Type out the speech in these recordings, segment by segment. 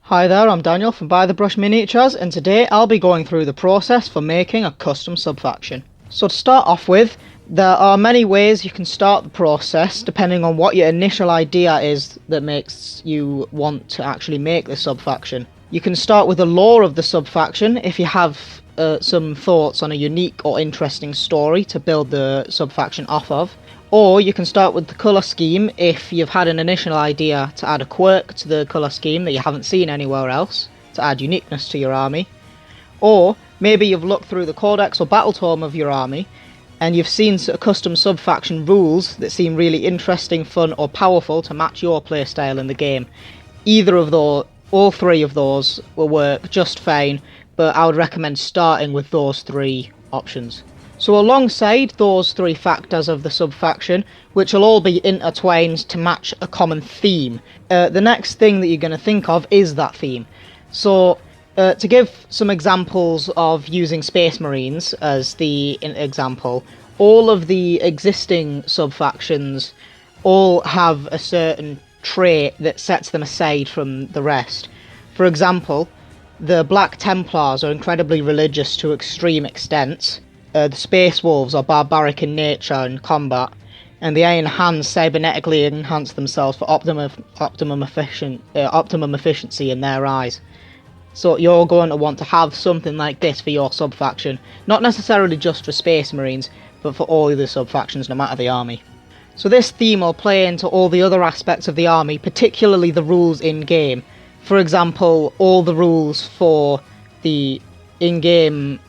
Hi there, I'm Daniel from ByTheBrush Miniatures, and today I'll be going through the process for making a custom subfaction. So to start off with, there are many ways you can start the process depending on what your initial idea is that makes you want to actually make the subfaction. You can start with the lore of the subfaction if you have some thoughts on a unique or interesting story to build the subfaction off of. Or you can start with the colour scheme if you've had an initial idea to add a quirk to the colour scheme that you haven't seen anywhere else, to add uniqueness to your army. Or maybe you've looked through the codex or battle tome of your army and you've seen custom subfaction rules that seem really interesting, fun or powerful to match your playstyle in the game. Either of those, all three of those will work just fine, but I would recommend starting with those three options. So alongside those three factors of the subfaction, which will all be intertwined to match a common theme, the next thing that you're going to think of is that theme. So to give some examples of using Space Marines as the example, all of the existing subfactions all have a certain trait that sets them aside from the rest. For example, the Black Templars are incredibly religious to extreme extents. The Space Wolves are barbaric in nature and combat, and the Iron Hands cybernetically enhance themselves for optimum efficiency in their eyes. So you're going to want to have something like this for your subfaction, not necessarily just for Space Marines, but for all the subfactions no matter the army. So this theme will play into all the other aspects of the army, particularly the rules in-game. For example, all the rules for the in-game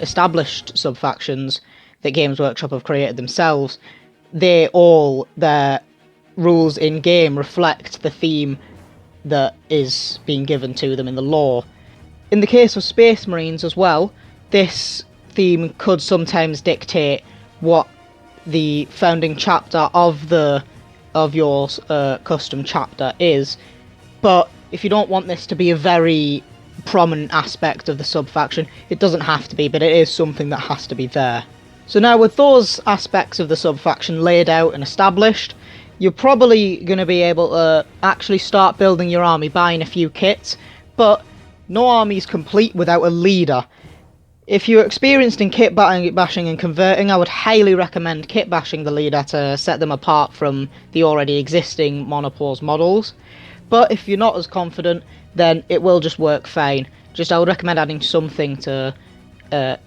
established subfactions that Games Workshop have created themselves, their rules in game reflect the theme that is being given to them in the lore. In the case of Space Marines as well, this theme could sometimes dictate what the founding chapter of your custom chapter is, but if you don't want this to be a very prominent aspect of the subfaction, it doesn't have to be, but it is something that has to be there. So now with those aspects of the subfaction laid out and established, you're probably going to be able to actually start building your army, buying a few kits, but no army is complete without a leader. If you're experienced in kit bashing and converting, I would highly recommend kit bashing the leader to set them apart from the already existing monopause models. But if you're not as confident, then it will just work fine. I would recommend adding something to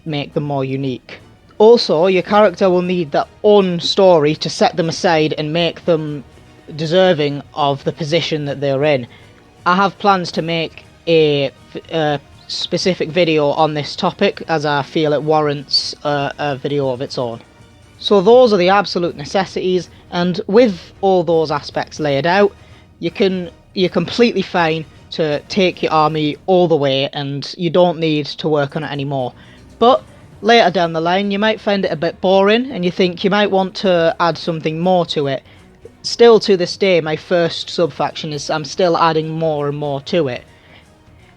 make them more unique. Also, your character will need their own story to set them aside and make them deserving of the position that they're in. I have plans to make a specific video on this topic, as I feel it warrants a video of its own. So those are the absolute necessities, and with all those aspects laid out, you're completely fine to take your army all the way and you don't need to work on it anymore. But later down the line you might find it a bit boring and you think you might want to add something more to it. Still to this day, my first subfaction is I'm still adding more and more to it.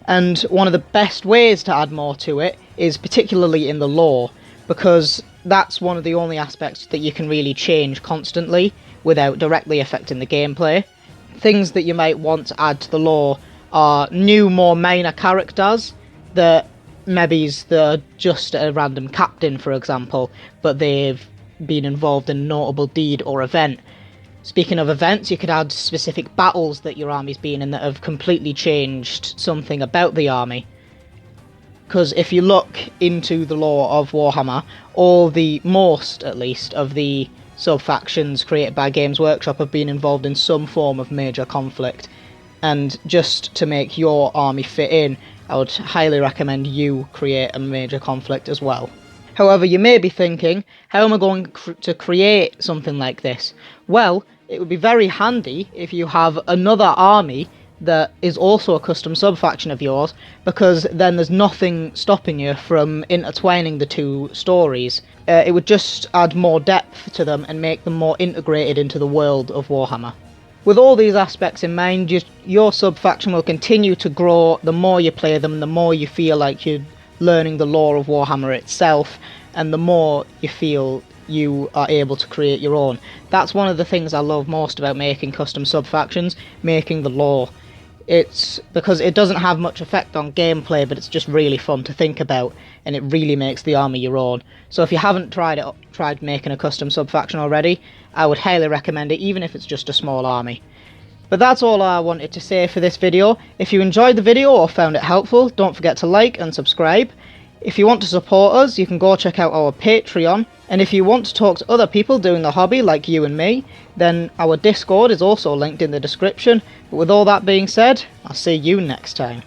And one of the best ways to add more to it is particularly in the lore, because that's one of the only aspects that you can really change constantly without directly affecting the gameplay. Things that you might want to add to the lore are new, more minor characters that maybe they're just a random captain, for example, but they've been involved in a notable deed or event. Speaking of events, you could add specific battles that your army's been in that have completely changed something about the army. Because if you look into the lore of Warhammer, most at least, of the subfactions created by Games Workshop have been involved in some form of major conflict. And just to make your army fit in, I would highly recommend you create a major conflict as well. However, you may be thinking, how am I going to create something like this? Well, it would be very handy if you have another army that is also a custom subfaction of yours, because then there's nothing stopping you from intertwining the two stories. It would just add more depth to them and make them more integrated into the world of Warhammer. With all these aspects in mind, your subfaction will continue to grow the more you play them, the more you feel like you're learning the lore of Warhammer itself, and the more you feel you are able to create your own. That's one of the things I love most about making custom subfactions, making the lore. It's because it doesn't have much effect on gameplay, but it's just really fun to think about, and it really makes the army your own. So if you haven't tried making a custom subfaction already, I would highly recommend it, even if it's just a small army. But that's all I wanted to say for this video. If you enjoyed the video or found it helpful, don't forget to like and subscribe. If you want to support us, you can go check out our Patreon, and if you want to talk to other people doing the hobby like you and me, then our Discord is also linked in the description. But with all that being said, I'll see you next time.